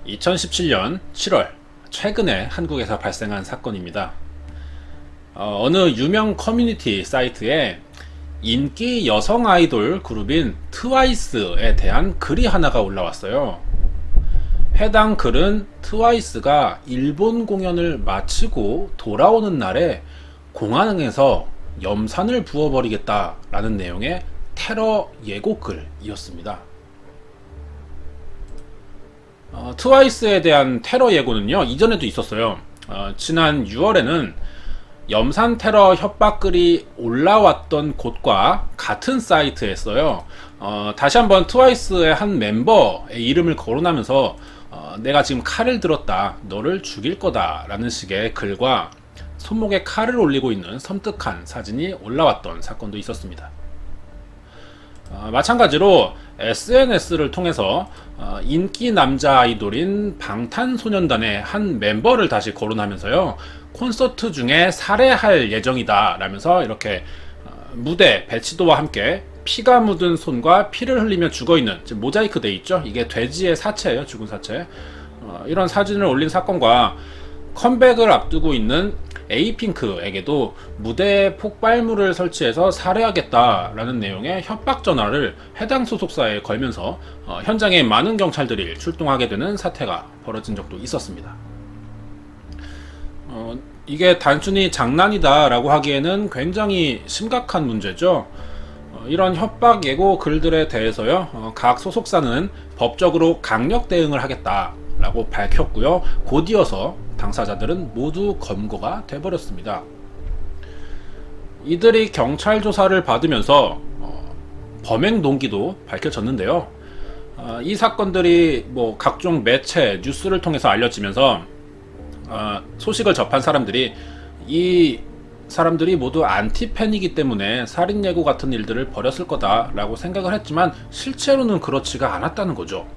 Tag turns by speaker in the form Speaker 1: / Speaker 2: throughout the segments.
Speaker 1: 2017년 7월 최근에 한국에서 발생한 사건입니다. 어느 유명 커뮤니티 사이트에 인기 여성 아이돌 그룹인 트와이스에 대한 글이 하나가 올라왔어요. 해당 글은 트와이스가 일본 공연을 마치고 돌아오는 날에 공항에서 염산을 부어버리겠다라는 내용의 테러 예고글이었습니다. 트와이스에 대한 테러 예고는요, 이전에도 있었어요. 지난 6월에는 염산 테러 협박글이 올라왔던 곳과 같은 사이트였어요. 다시 한번 트와이스의 한 멤버의 이름을 거론하면서 내가 지금 칼을 들었다, 너를 죽일 거다 라는 식의 글과 손목에 칼을 올리고 있는 섬뜩한 사진이 올라왔던 사건도 있었습니다. 마찬가지로 SNS를 통해서 인기 남자 아이돌인 방탄소년단의 한 멤버를 다시 거론하면서요, 콘서트 중에 살해할 예정이다 라면서 이렇게 무대 배치도와 함께 피가 묻은 손과 피를 흘리며 죽어있는, 지금 모자이크 돼 있죠, 이게 돼지의 사체예요, 죽은 사체. 이런 사진을 올린 사건과 컴백을 앞두고 있는 에이핑크에게도 무대에 폭발물을 설치해서 살해하겠다라는 내용의 협박 전화를 해당 소속사에 걸면서 현장에 많은 경찰들이 출동하게 되는 사태가 벌어진 적도 있었습니다. 이게 단순히 장난이다라고 하기에는 굉장히 심각한 문제죠. 이런 협박 예고 글들에 대해서요, 각 소속사는 법적으로 강력 대응을 하겠다라고 밝혔고요. 곧이어서 당사자들은 모두 검거가 돼버렸습니다. 이들이 경찰 조사를 받으면서 범행 동기도 밝혀졌는데요. 이 사건들이 각종 매체, 뉴스를 통해서 알려지면서 소식을 접한 사람들이 이 사람들이 모두 안티팬이기 때문에 살인 예고 같은 일들을 벌였을 거다라고 생각을 했지만 실제로는 그렇지가 않았다는 거죠.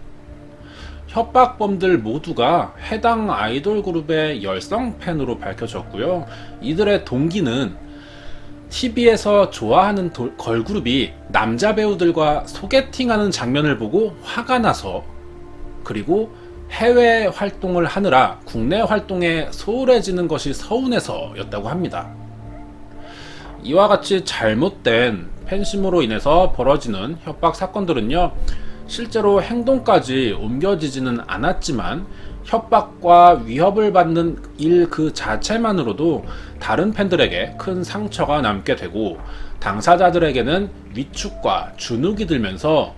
Speaker 1: 협박범들 모두가 해당 아이돌 그룹의 열성 팬으로 밝혀졌고요. 이들의 동기는 TV에서 좋아하는 걸그룹이 남자 배우들과 소개팅하는 장면을 보고 화가 나서, 그리고 해외 활동을 하느라 국내 활동에 소홀해지는 것이 서운해서였다고 합니다. 이와 같이 잘못된 팬심으로 인해서 벌어지는 협박 사건들은요, 실제로 행동까지 옮겨지지는 않았지만 협박과 위협을 받는 일 그 자체만으로도 다른 팬들에게 큰 상처가 남게 되고, 당사자들에게는 위축과 주눅이 들면서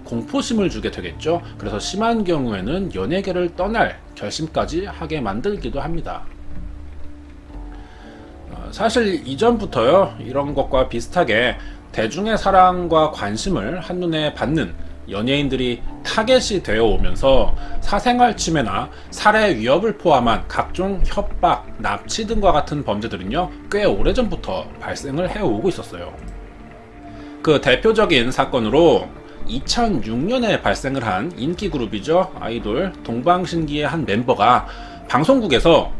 Speaker 1: 공포심을 주게 되겠죠. 그래서 심한 경우에는 연예계를 떠날 결심까지 하게 만들기도 합니다. 사실 이전부터요, 이런 것과 비슷하게 대중의 사랑과 관심을 한눈에 받는 연예인들이 타겟이 되어 오면서 사생활 침해나 살해 위협을 포함한 각종 협박, 납치 등과 같은 범죄들은요, 꽤 오래전부터 발생을 해오고 있었어요. 그 대표적인 사건으로 2006년에 발생을 한 인기 그룹이죠, 아이돌 동방신기의 한 멤버가 방송국에서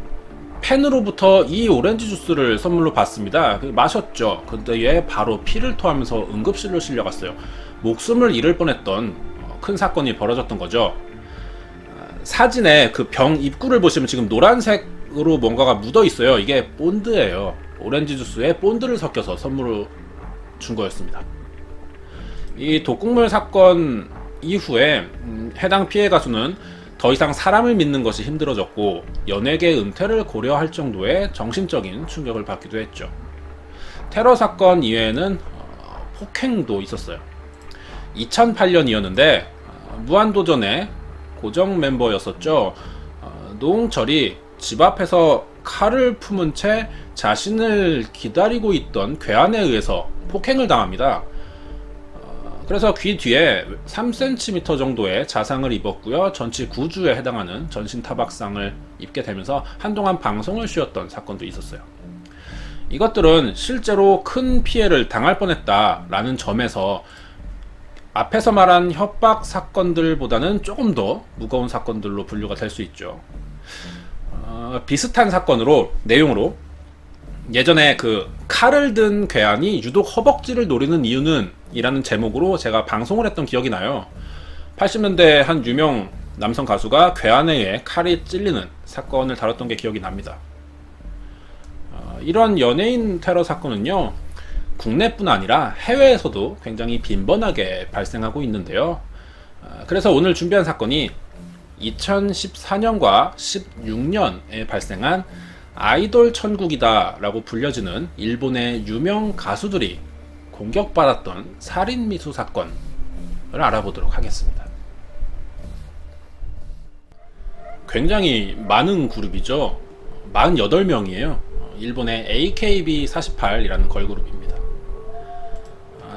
Speaker 1: 팬으로부터 이 오렌지 주스를 선물로 받습니다. 마셨죠. 근데 얘 바로 피를 토하면서 응급실로 실려갔어요. 목숨을 잃을 뻔했던 큰 사건이 벌어졌던 거죠. 사진에 그 병 입구를 보시면 지금 노란색으로 뭔가가 묻어 있어요. 이게 본드예요. 오렌지 주스에 본드를 섞여서 선물로 준 거였습니다. 이 독극물 사건 이후에 해당 피해 가수는 더 이상 사람을 믿는 것이 힘들어졌고 연예계 은퇴를 고려할 정도의 정신적인 충격을 받기도 했죠. 테러 사건 이외에는 폭행도 있었어요. 2008년이었는데 무한도전의 고정 멤버였었죠. 노홍철이 집 앞에서 칼을 품은 채 자신을 기다리고 있던 괴한에 의해서 폭행을 당합니다. 그래서 귀 뒤에 3cm 정도의 자상을 입었고요. 전치 9주에 해당하는 전신타박상을 입게 되면서 한동안 방송을 쉬었던 사건도 있었어요. 이것들은 실제로 큰 피해를 당할 뻔했다라는 점에서 앞에서 말한 협박 사건들보다는 조금 더 무거운 사건들로 분류가 될 수 있죠. 비슷한 사건으로, 내용으로 예전에 그 칼을 든 괴한이 유독 허벅지를 노리는 이유는 이라는 제목으로 제가 방송을 했던 기억이 나요. 80년대 한 유명 남성 가수가 괴한에 의해 칼이 찔리는 사건을 다뤘던 게 기억이 납니다. 이런 연예인 테러 사건은요, 국내뿐 아니라 해외에서도 굉장히 빈번하게 발생하고 있는데요. 그래서 오늘 준비한 사건이 2014년과 16년에 발생한 아이돌 천국이다 라고 불려지는 일본의 유명 가수들이 공격받았던 살인미수 사건을 알아보도록 하겠습니다. 굉장히 많은 그룹이죠. 48명이에요. 일본의 AKB48이라는 걸그룹입니다.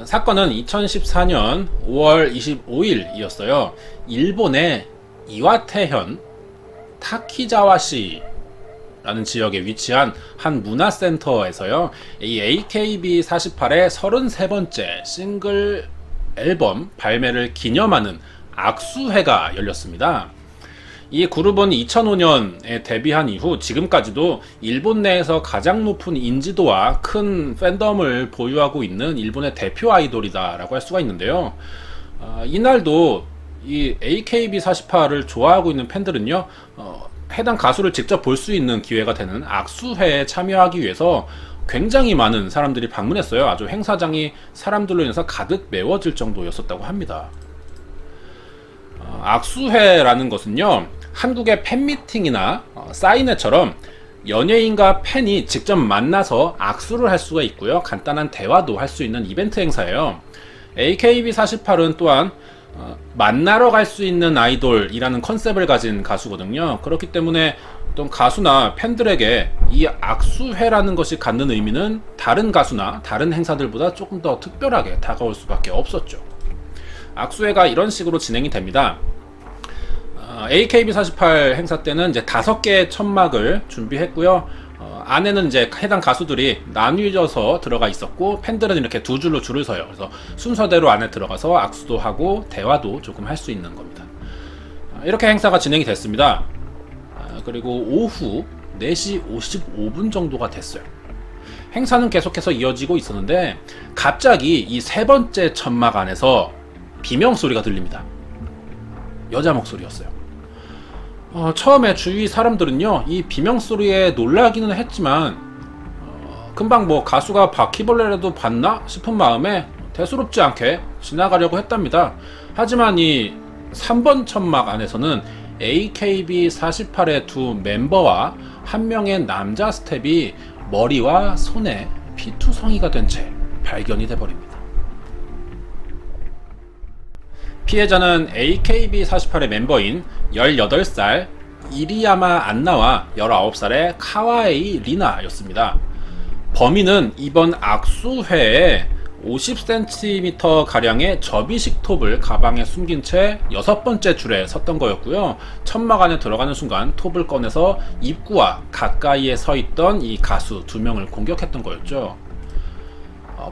Speaker 1: 사건은 2014년 5월 25일이었어요. 일본의 이와테현 타키자와시 라는 지역에 위치한 한 문화센터에서요, 이 AKB48의 33번째 싱글 앨범 발매를 기념하는 악수회가 열렸습니다. 이 그룹은 2005년에 데뷔한 이후 지금까지도 일본 내에서 가장 높은 인지도와 큰 팬덤을 보유하고 있는 일본의 대표 아이돌이다라고 할 수가 있는데요. 이날도 이 AKB48을 좋아하고 있는 팬들은요, 해당 가수를 직접 볼 수 있는 기회가 되는 악수회에 참여하기 위해서 굉장히 많은 사람들이 방문했어요. 아주 행사장이 사람들로 인해서 가득 메워질 정도였었다고 합니다. 악수회라는 것은요, 한국의 팬미팅이나 사인회처럼 연예인과 팬이 직접 만나서 악수를 할 수가 있고요, 간단한 대화도 할 수 있는 이벤트 행사예요. AKB48은 또한 만나러 갈 수 있는 아이돌이라는 컨셉을 가진 가수거든요. 그렇기 때문에 어떤 가수나 팬들에게 이 악수회라는 것이 갖는 의미는 다른 가수나 다른 행사들보다 조금 더 특별하게 다가올 수밖에 없었죠. 악수회가 이런 식으로 진행이 됩니다. AKB48 행사 때는 이제 5개의 천막을 준비했고요. 안에는 이제 해당 가수들이 나뉘어서 들어가 있었고, 팬들은 이렇게 두 줄로 줄을 서요. 그래서 순서대로 안에 들어가서 악수도 하고 대화도 조금 할 수 있는 겁니다. 이렇게 행사가 진행이 됐습니다. 그리고 오후 4시 55분 정도가 됐어요. 행사는 계속해서 이어지고 있었는데 갑자기 이 3번째 천막 안에서 비명소리가 들립니다. 여자 목소리였어요. 처음에 주위 사람들은요, 이 비명소리에 놀라기는 했지만 금방 뭐 가수가 바퀴벌레라도 봤나 싶은 마음에 대수롭지 않게 지나가려고 했답니다. 하지만 이 3번 천막 안에서는 AKB48의 두 멤버와 한 명의 남자 스텝이 머리와 손에 피투성이가 된 채 발견이 돼버립니다. 피해자는 AKB48의 멤버인 18살 이리야마 안나와 19살의 카와에이 리나였습니다. 범인은 이번 악수회에 50cm 가량의 접이식 톱을 가방에 숨긴 채 6번째 줄에 섰던 거였고요. 천막 안에 들어가는 순간 톱을 꺼내서 입구와 가까이에 서 있던 이 가수 2명을 공격했던 거였죠.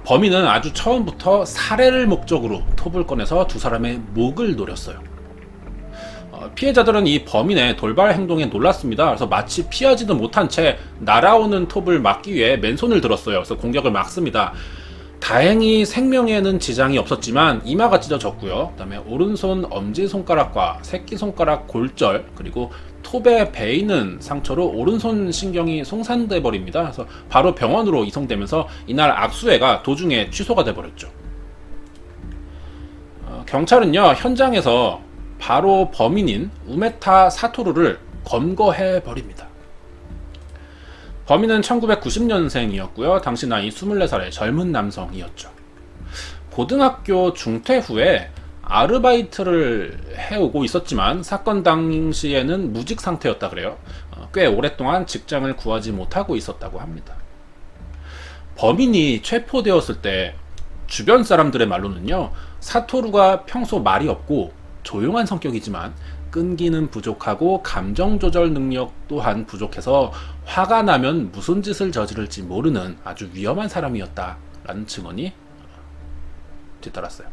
Speaker 1: 범인은 아주 처음부터 살해를 목적으로 톱을 꺼내서 두 사람의 목을 노렸어요. 피해자들은 이 범인의 돌발 행동에 놀랐습니다. 그래서 마치 피하지도 못한 채 날아오는 톱을 막기 위해 맨손을 들었어요. 그래서 공격을 막습니다. 다행히 생명에는 지장이 없었지만 이마가 찢어졌고요. 그 다음에 오른손 엄지손가락과 새끼손가락 골절, 그리고 톱에 베이는 상처로 오른손 신경이 송산돼 버립니다. 그래서 바로 병원으로 이송되면서 이날 악수회가 도중에 취소가 돼 버렸죠. 경찰은요, 현장에서 바로 범인인 우메타 사토루를 검거해 버립니다. 범인은 1990년생이었고요. 당시 나이 24살의 젊은 남성이었죠. 고등학교 중퇴 후에 아르바이트를 해오고 있었지만 사건 당시에는 무직 상태였다 그래요. 꽤 오랫동안 직장을 구하지 못하고 있었다고 합니다. 범인이 체포되었을 때 주변 사람들의 말로는요, 사토루가 평소 말이 없고 조용한 성격이지만 끈기는 부족하고 감정 조절 능력 또한 부족해서 화가 나면 무슨 짓을 저지를지 모르는 아주 위험한 사람이었다라는 증언이 뒤따랐어요.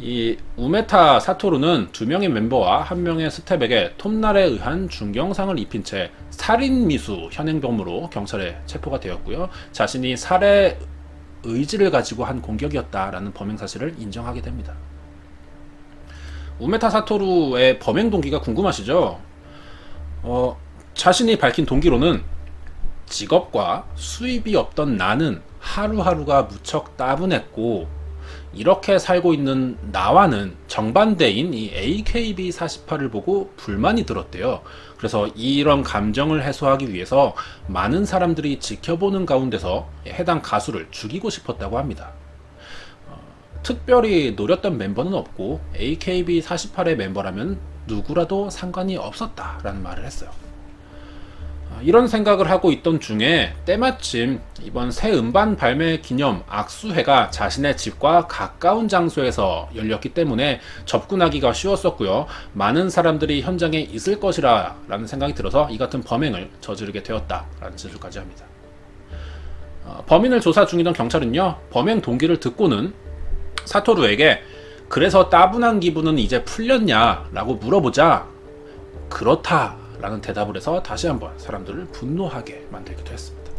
Speaker 1: 이 우메타 사토루는 2명의 멤버와 1명의 스텝에게 톱날에 의한 중경상을 입힌 채 살인미수 현행범으로 경찰에 체포가 되었고요. 자신이 살해 의지를 가지고 한 공격이었다라는 범행 사실을 인정하게 됩니다. 우메타 사토루의 범행 동기가 궁금하시죠? 자신이 밝힌 동기로는 직업과 수입이 없던 나는 하루하루가 무척 따분했고 이렇게 살고 있는 나와는 정반대인 이 AKB48을 보고 불만이 들었대요. 그래서 이런 감정을 해소하기 위해서 많은 사람들이 지켜보는 가운데서 해당 가수를 죽이고 싶었다고 합니다. 특별히 노렸던 멤버는 없고 AKB48의 멤버라면 누구라도 상관이 없었다라는 말을 했어요. 이런 생각을 하고 있던 중에 때마침 이번 새 음반 발매 기념 악수회가 자신의 집과 가까운 장소에서 열렸기 때문에 접근하기가 쉬웠었고요. 많은 사람들이 현장에 있을 것이라 라는 생각이 들어서 이 같은 범행을 저지르게 되었다라는 진술까지 합니다. 범인을 조사 중이던 경찰은요, 범행 동기를 듣고는 사토루에게 그래서 따분한 기분은 이제 풀렸냐 라고 물어보자 그렇다 라는 대답을 해서 다시 한번 사람들을 분노하게 만들기도 했습니다.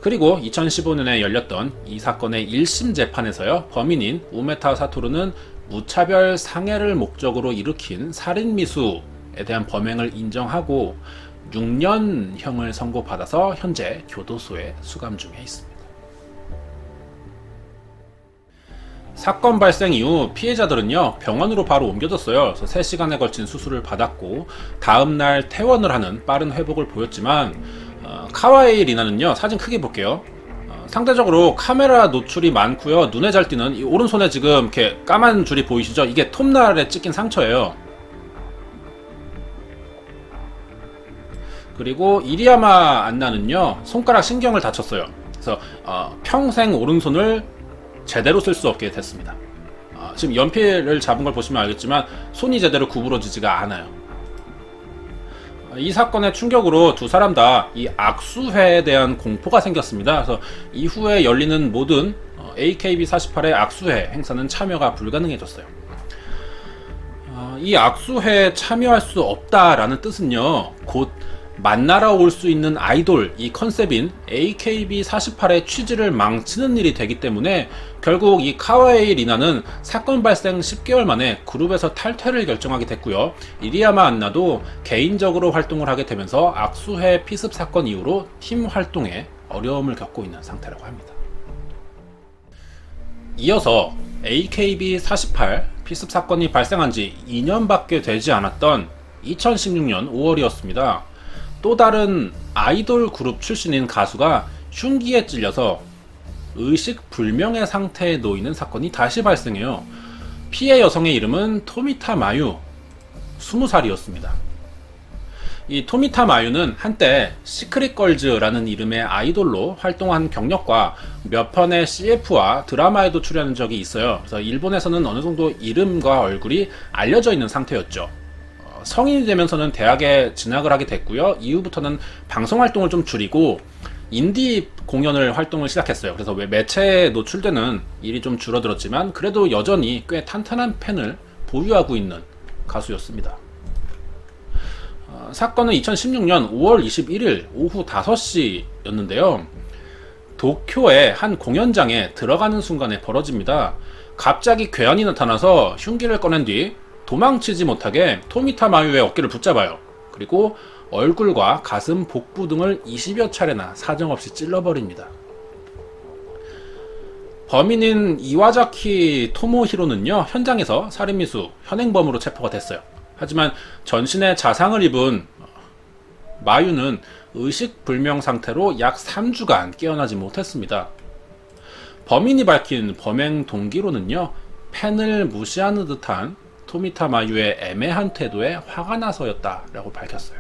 Speaker 1: 그리고 2015년에 열렸던 이 사건의 1심 재판에서요, 범인인 우메타 사토루는 무차별 상해를 목적으로 일으킨 살인미수에 대한 범행을 인정하고 6년형을 선고받아서 현재 교도소에 수감 중에 있습니다. 사건 발생 이후 피해자들은요, 병원으로 바로 옮겨졌어요. 그래서 3시간에 걸친 수술을 받았고 다음날 퇴원을 하는 빠른 회복을 보였지만 카와이 리나는요, 사진 크게 볼게요. 상대적으로 카메라 노출이 많고요, 눈에 잘 띄는 이 오른손에 지금 이렇게 까만 줄이 보이시죠? 이게 톱날에 찍힌 상처예요. 그리고 이리야마 안나는요, 손가락 신경을 다쳤어요. 그래서 평생 오른손을 제대로 쓸 수 없게 됐습니다. 지금 연필을 잡은 걸 보시면 알겠지만 손이 제대로 구부러지지가 않아요. 이 사건의 충격으로 두 사람 다 이 악수회에 대한 공포가 생겼습니다. 그래서 이후에 열리는 모든 AKB48의 악수회 행사는 참여가 불가능해졌어요. 이 악수회에 참여할 수 없다라는 뜻은요, 곧 만나러 올 수 있는 아이돌, 이 컨셉인 AKB48의 취지를 망치는 일이 되기 때문에 결국 이 카와이 리나는 사건 발생 10개월 만에 그룹에서 탈퇴를 결정하게 됐고요. 이리야마 안나도 개인적으로 활동을 하게 되면서 악수회 피습 사건 이후로 팀 활동에 어려움을 겪고 있는 상태라고 합니다. 이어서 AKB48 피습 사건이 발생한 지 2년밖에 되지 않았던 2016년 5월이었습니다. 또 다른 아이돌 그룹 출신인 가수가 흉기에 찔려서 의식불명의 상태에 놓이는 사건이 다시 발생해요. 피해 여성의 이름은 토미타 마유, 20살이었습니다. 이 토미타 마유는 한때 시크릿걸즈라는 이름의 아이돌로 활동한 경력과 몇 편의 CF와 드라마에도 출연한 적이 있어요. 그래서 일본에서는 어느 정도 이름과 얼굴이 알려져 있는 상태였죠. 성인이 되면서는 대학에 진학을 하게 됐고요. 이후부터는 방송 활동을 좀 줄이고 인디 공연을 활동을 시작했어요. 그래서 왜 매체에 노출되는 일이 좀 줄어들었지만 그래도 여전히 꽤 탄탄한 팬을 보유하고 있는 가수였습니다. 사건은 2016년 5월 21일 오후 5시였는데요. 도쿄의 한 공연장에 들어가는 순간에 벌어집니다. 갑자기 괴한이 나타나서 흉기를 꺼낸 뒤 도망치지 못하게 토미타 마유의 어깨를 붙잡아요. 그리고 얼굴과 가슴, 복부 등을 20여 차례나 사정없이 찔러버립니다. 범인인 이와자키 토모히로는요, 현장에서 살인미수 현행범으로 체포가 됐어요. 하지만 전신에 자상을 입은 마유는 의식불명 상태로 약 3주간 깨어나지 못했습니다. 범인이 밝힌 범행 동기로는요, 팬을 무시하는 듯한 토미타 마유의 애매한 태도에 화가 나서였다라고 밝혔어요.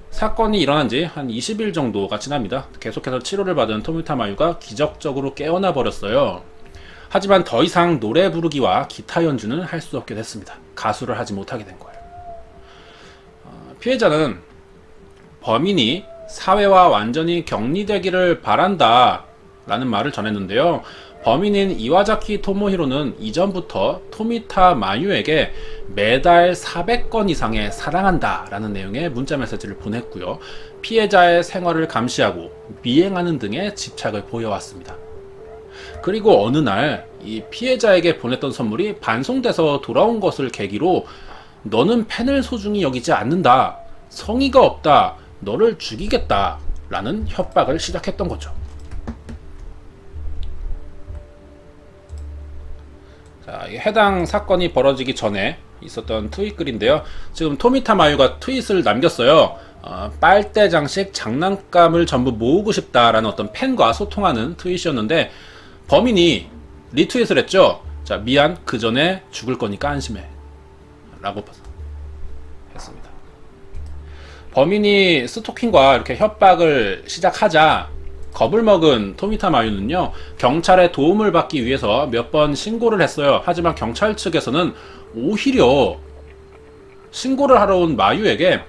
Speaker 1: 사건이 일어난 지 한 20일 정도가 지납니다. 계속해서 치료를 받은 토미타 마유가 기적적으로 깨어나 버렸어요. 하지만 더 이상 노래 부르기와 기타 연주는 할 수 없게 됐습니다. 가수를 하지 못하게 된 거예요. 피해자는 범인이 사회와 완전히 격리되기를 바란다 라는 말을 전했는데요. 범인인 이와자키 토모히로는 이전부터 토미타 마유에게 매달 400건 이상의 사랑한다 라는 내용의 문자 메시지를 보냈고요. 피해자의 생활을 감시하고 미행하는 등의 집착을 보여왔습니다. 그리고 어느 날 이 피해자에게 보냈던 선물이 반송돼서 돌아온 것을 계기로 너는 펜을 소중히 여기지 않는다, 성의가 없다, 너를 죽이겠다 라는 협박을 시작했던 거죠. 자, 해당 사건이 벌어지기 전에 있었던 트윗 글인데요. 지금 토미타 마유가 트윗을 남겼어요. 빨대 장식 장난감을 전부 모으고 싶다라는 어떤 팬과 소통하는 트윗이었는데, 범인이 리트윗을 했죠. 자, 미안, 그 전에 죽을 거니까 안심해 라고 했습니다. 범인이 스토킹과 이렇게 협박을 시작하자 겁을 먹은 토미타 마유는요, 경찰의 도움을 받기 위해서 몇 번 신고를 했어요. 하지만 경찰 측에서는 오히려 신고를 하러 온 마유에게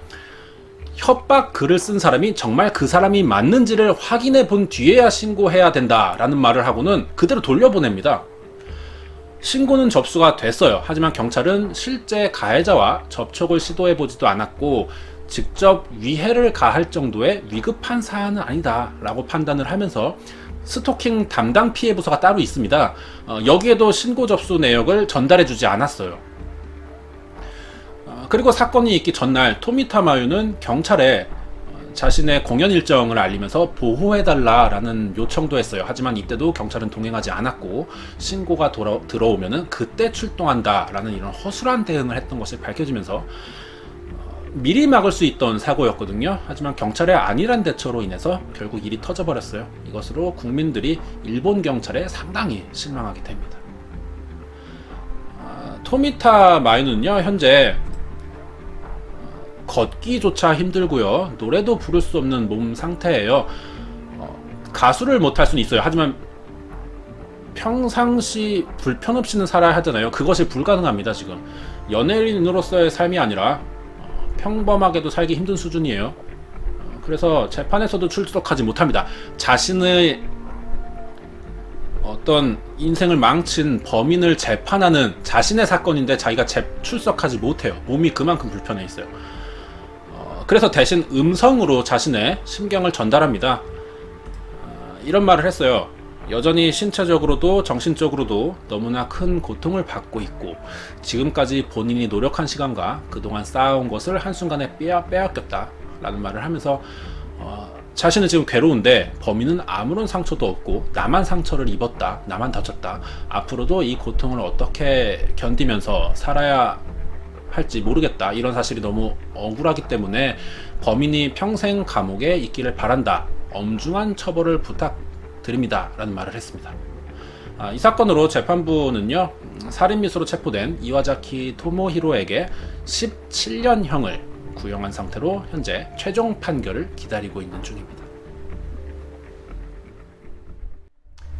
Speaker 1: 협박 글을 쓴 사람이 정말 그 사람이 맞는지를 확인해 본 뒤에야 신고해야 된다라는 말을 하고는 그대로 돌려보냅니다. 신고는 접수가 됐어요. 하지만 경찰은 실제 가해자와 접촉을 시도해 보지도 않았고 직접 위해를 가할 정도의 위급한 사안은 아니다 라고 판단을 하면서 스토킹 담당 피해 부서가 따로 있습니다. 여기에도 신고 접수 내역을 전달해 주지 않았어요. 그리고 사건이 있기 전날 토미타 마유는 경찰에 자신의 공연 일정을 알리면서 보호해달라라는 요청도 했어요. 하지만 이때도 경찰은 동행하지 않았고 신고가 들어오면은 그때 출동한다라는 이런 허술한 대응을 했던 것이 밝혀지면서 미리 막을 수 있던 사고였거든요. 하지만 경찰의 안일한 대처로 인해서 결국 일이 터져버렸어요. 이것으로 국민들이 일본 경찰에 상당히 실망하게 됩니다. 토미타 마유는요, 현재 걷기조차 힘들고요, 노래도 부를 수 없는 몸 상태예요. 가수를 못할 수는 있어요. 하지만 평상시 불편 없이는 살아야 하잖아요. 그것이 불가능합니다. 지금 연예인으로서의 삶이 아니라 평범하게도 살기 힘든 수준이에요. 그래서 재판에서도 출석하지 못합니다. 자신의 어떤 인생을 망친 범인을 재판하는 자신의 사건인데 자기가 출석하지 못해요. 몸이 그만큼 불편해 있어요. 그래서 대신 음성으로 자신의 심경을 전달합니다. 이런 말을 했어요. 여전히 신체적으로도 정신적으로도 너무나 큰 고통을 받고 있고 지금까지 본인이 노력한 시간과 그동안 쌓아온 것을 한순간에 빼앗겼다 라는 말을 하면서 자신은 지금 괴로운데 범인은 아무런 상처도 없고 나만 상처를 입었다, 나만 다쳤다, 앞으로도 이 고통을 어떻게 견디면서 살아야 할지 모르겠다, 이런 사실이 너무 억울하기 때문에 범인이 평생 감옥에 있기를 바란다, 엄중한 처벌을 부탁드립니다 라는 말을 했습니다. 이 사건으로 재판부는요, 살인미수로 체포된 이와자키 토모히로에게 17년형을 구형한 상태로 현재 최종 판결을 기다리고 있는 중입니다.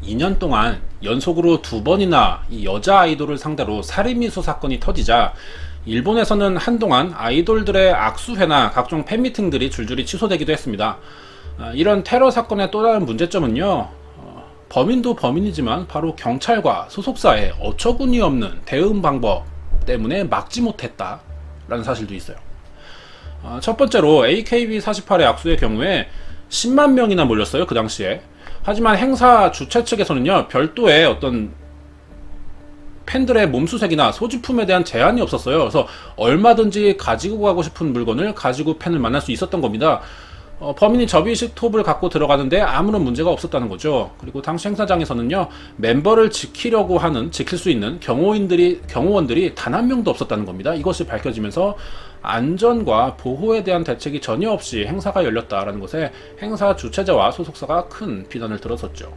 Speaker 1: 2년 동안 연속으로 2번이나 이 여자 아이돌을 상대로 살인미수 사건이 터지자 일본에서는 한동안 아이돌들의 악수회나 각종 팬미팅들이 줄줄이 취소되기도 했습니다. 이런 테러 사건의 또 다른 문제점은요, 범인도 범인이지만 바로 경찰과 소속사의 어처구니 없는 대응 방법 때문에 막지 못했다라는 사실도 있어요. 첫 번째로 AKB48의 악수의 경우에 10만 명이나 몰렸어요, 그 당시에. 하지만 행사 주최 측에서는요, 별도의 어떤 팬들의 몸수색이나 소지품에 대한 제한이 없었어요. 그래서 얼마든지 가지고 가고 싶은 물건을 가지고 팬을 만날 수 있었던 겁니다. 범인이 접이식 톱을 갖고 들어가는데 아무런 문제가 없었다는 거죠. 그리고 당시 행사장에서는요, 멤버를 지킬 수 있는 경호원들이 단 한 명도 없었다는 겁니다. 이것이 밝혀지면서 안전과 보호에 대한 대책이 전혀 없이 행사가 열렸다라는 것에 행사 주최자와 소속사가 큰 비난을 들었었죠.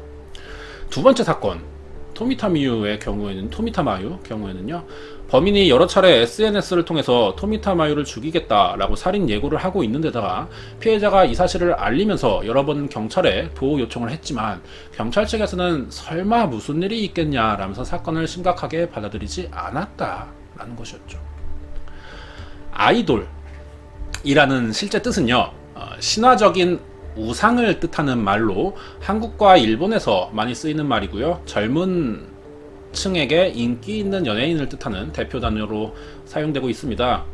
Speaker 1: 두 번째 사건, 토미타 마유의 경우에는요, 범인이 여러 차례 SNS를 통해서 토미타 마유를 죽이겠다라고 살인 예고를 하고 있는 데다가 피해자가 이 사실을 알리면서 여러 번 경찰에 보호 요청을 했지만 경찰 측에서는 설마 무슨 일이 있겠냐라면서 사건을 심각하게 받아들이지 않았다라는 것이었죠. 아이돌이라는 실제 뜻은요, 신화적인 우상을 뜻하는 말로 한국과 일본에서 많이 쓰이는 말이고요, 젊은 층에게 인기 있는 연예인을 뜻하는 대표 단어로 사용되고 있습니다.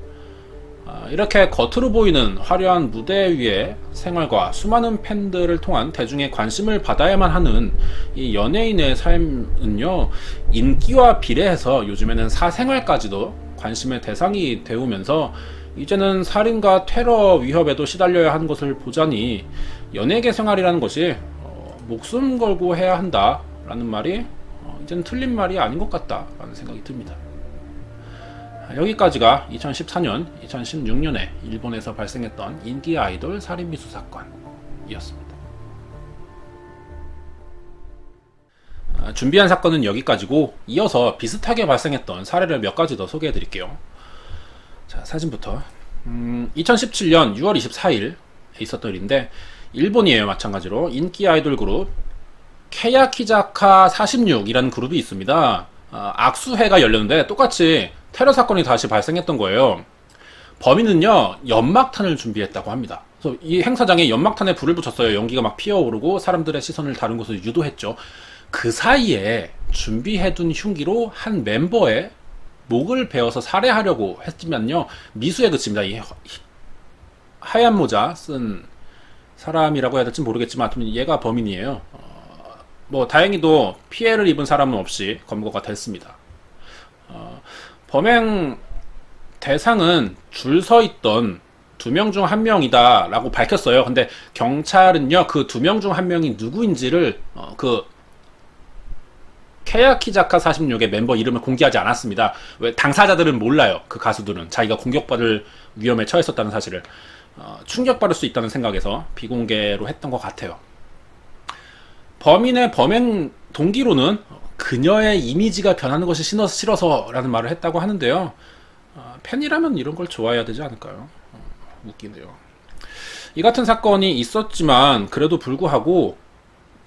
Speaker 1: 이렇게 겉으로 보이는 화려한 무대 위의 생활과 수많은 팬들을 통한 대중의 관심을 받아야만 하는 이 연예인의 삶은요, 인기와 비례해서 요즘에는 사생활까지도 관심의 대상이 되오면서 이제는 살인과 테러 위협에도 시달려야 하는 것을 보자니 연예계 생활이라는 것이 목숨 걸고 해야 한다라는 말이 이제는 틀린 말이 아닌 것 같다라는 생각이 듭니다. 여기까지가 2014년, 2016년에 일본에서 발생했던 인기 아이돌 살인미수 사건이었습니다. 준비한 사건은 여기까지고, 이어서 비슷하게 발생했던 사례를 몇 가지 더 소개해 드릴게요. 자, 사진부터 2017년 6월 24일에 있었던 일인데, 일본이에요. 마찬가지로 인기 아이돌 그룹 케야키자카 46이라는 그룹이 있습니다. 악수회가 열렸는데 똑같이 테러 사건이 다시 발생했던 거예요. 범인은요, 연막탄을 준비했다고 합니다. 그래서 이 행사장에 연막탄에 불을 붙였어요. 연기가 막 피어오르고 사람들의 시선을 다른 곳으로 유도했죠. 그 사이에 준비해둔 흉기로 한 멤버의 목을 베어서 살해하려고 했지만요, 미수에 그칩니다. 이 하얀 모자 쓴 사람이라고 해야 될지 모르겠지만 하여튼 얘가 범인이에요. 뭐 다행히도 피해를 입은 사람은 없이 검거가 됐습니다. 범행 대상은 줄 서 있던 2명 중 1명이다 라고 밝혔어요. 근데 경찰은요, 그 2명 중 1명이 누구인지를 그 케야키자카 46의 멤버 이름을 공개하지 않았습니다. 왜? 당사자들은 몰라요. 그 가수들은 자기가 공격받을 위험에 처했었다는 사실을 충격받을 수 있다는 생각에서 비공개로 했던 것 같아요. 범인의 범행 동기로는 그녀의 이미지가 변하는 것이 싫어서 라는 말을 했다고 하는데요. 팬이라면 이런 걸 좋아해야 되지 않을까요? 웃기네요. 이 같은 사건이 있었지만 그래도 불구하고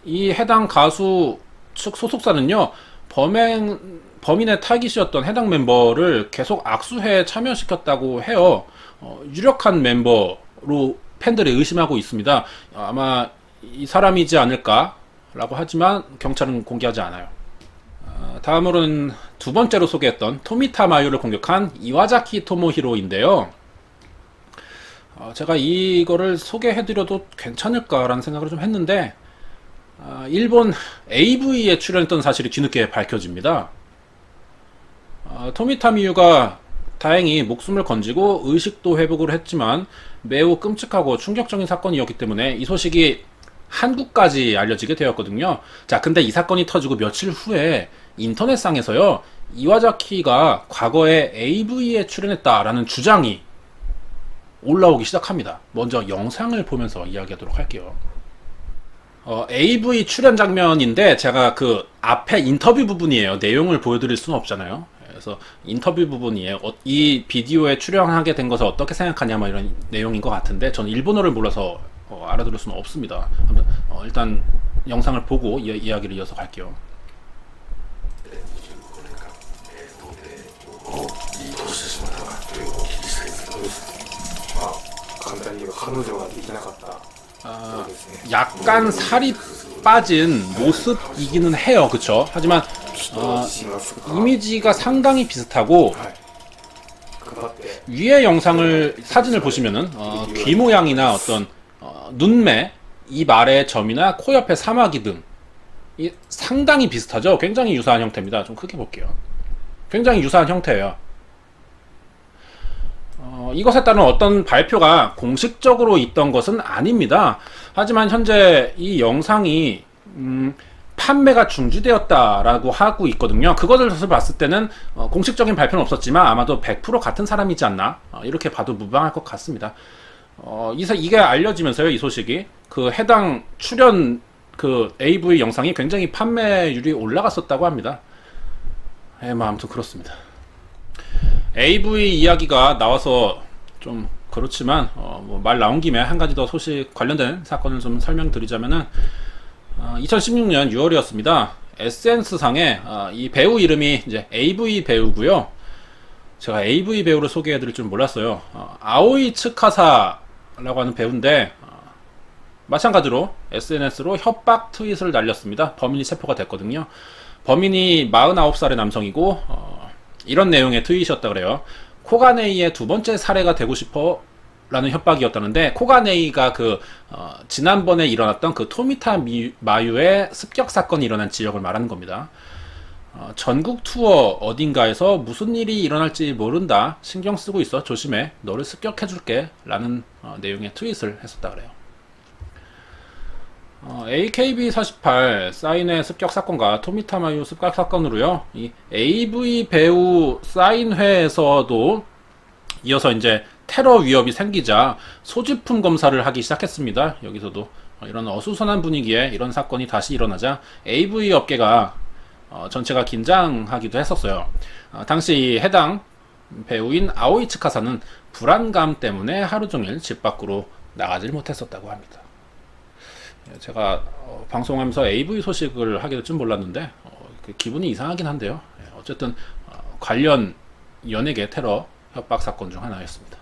Speaker 1: 이 해당 가수 측 소속사는요, 범인의 타깃이었던 해당 멤버를 계속 악수회에 참여시켰다고 해요. 유력한 멤버로 팬들이 의심하고 있습니다. 아마 이 사람이지 않을까 라고 하지만 경찰은 공개하지 않아요. 다음으로는 두 번째로 소개했던 토미타 마유를 공격한 이와자키 토모히로인데요. 제가 이거를 소개해드려도 괜찮을까라는 생각을 좀 했는데, 일본 AV에 출연했던 사실이 뒤늦게 밝혀집니다. 토미타 미유가 다행히 목숨을 건지고 의식도 회복을 했지만 매우 끔찍하고 충격적인 사건이었기 때문에 이 소식이 한국까지 알려지게 되었거든요. 자, 근데 이 사건이 터지고 며칠 후에 인터넷상에서요, 이와자키가 과거에 AV에 출연했다라는 주장이 올라오기 시작합니다. 먼저 영상을 보면서 이야기하도록 할게요. AV 출연 장면인데 제가 그 앞에 인터뷰 부분이에요. 내용을 보여드릴 수는 없잖아요. 그래서 인터뷰 부분이에요. 이 비디오에 출연하게 된 것을 어떻게 생각하냐, 뭐 이런 내용인 것 같은데 저는 일본어를 몰라서 알아들을 수는 없습니다. 일단 영상을 보고 이야기를 이어서 갈게요.
Speaker 2: 簡単に言えば彼女ができなかった
Speaker 1: 약간 살이 빠진 모습이기는 해요. 그쵸? 하지만 이미지가 상당히 비슷하고, 위의 영상을 사진을 보시면은 귀 모양이나 어떤 눈매, 입 아래의 점이나 코 옆에 사마귀 등 상당히 비슷하죠. 굉장히 유사한 형태입니다. 좀 크게 볼게요. 굉장히 유사한 형태예요. 이것에 따른 어떤 발표가 공식적으로 있던 것은 아닙니다. 하지만 현재 이 영상이 판매가 중지되었다라고 하고 있거든요. 그것을 봤을 때는 공식적인 발표는 없었지만 아마도 100% 같은 사람이지 않나, 이렇게 봐도 무방할 것 같습니다. 이게 알려지면서요, 이 소식이 그 해당 출연 그 AV 영상이 굉장히 판매율이 올라갔었다고 합니다. 뭐 아무튼 그렇습니다. AV 이야기가 나와서 좀 그렇지만 뭐 말 나온 김에 한 가지 더 소식 관련된 사건을 좀 설명드리자면은 2016년 6월이었습니다. SNS상에 이 배우 이름이 이제 AV 배우고요. 제가 AV 배우를 소개해드릴 줄 몰랐어요. 아오이 츠카사라고 하는 배우인데 마찬가지로 SNS로 협박 트윗을 날렸습니다. 범인이 체포가 됐거든요. 범인이 49살의 남성이고 이런 내용의 트윗이었다 그래요. 코가네이의 두 번째 사례가 되고 싶어 라는 협박이었다는데, 코가네이가 지난번에 일어났던 그 토미타 마유의 습격 사건이 일어난 지역을 말하는 겁니다. 전국 투어 어딘가에서 무슨 일이 일어날지 모른다, 신경 쓰고 있어, 조심해, 너를 습격해 줄게 라는 내용의 트윗을 했었다 그래요. AKB48 사인회 습격 사건과 토미타 마유 습격 사건으로요, 이 AV 배우 사인회에서도 이어서 이제 테러 위협이 생기자 소지품 검사를 하기 시작했습니다. 여기서도 이런 어수선한 분위기에 이런 사건이 다시 일어나자 AV 업계가 전체가 긴장하기도 했었어요. 당시 해당 배우인 아오이 츠카사는 불안감 때문에 하루 종일 집 밖으로 나가질 못했었다고 합니다. 제가 방송하면서 AV 소식을 하게 될 줄 몰랐는데 기분이 이상하긴 한데요. 어쨌든 관련 연예계 테러 협박 사건 중 하나였습니다.